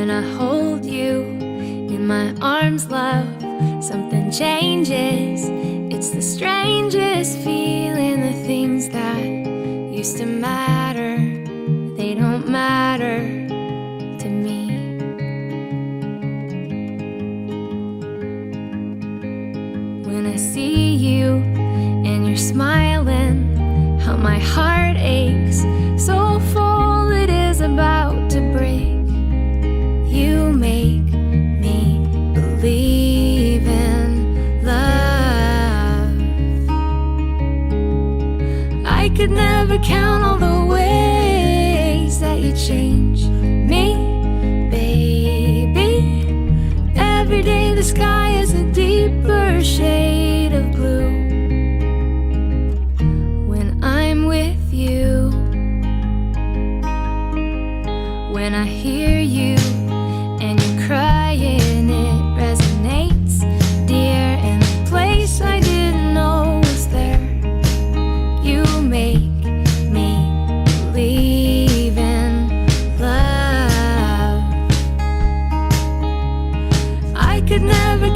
When I hold you in my arms, love, something changes. It's the strangest feeling. The things that used to matter, they don't matter to me. When I see you and you're smiling, how my heart aches, so full it is about to break. You make me believe in love. I could never count all the ways that you change me, baby. Every day the sky is a deeper shade of blue. When I'm with you, when I hear you and you're crying, it resonates, dear, in a place I didn't know was there. You make me believe in love. I could never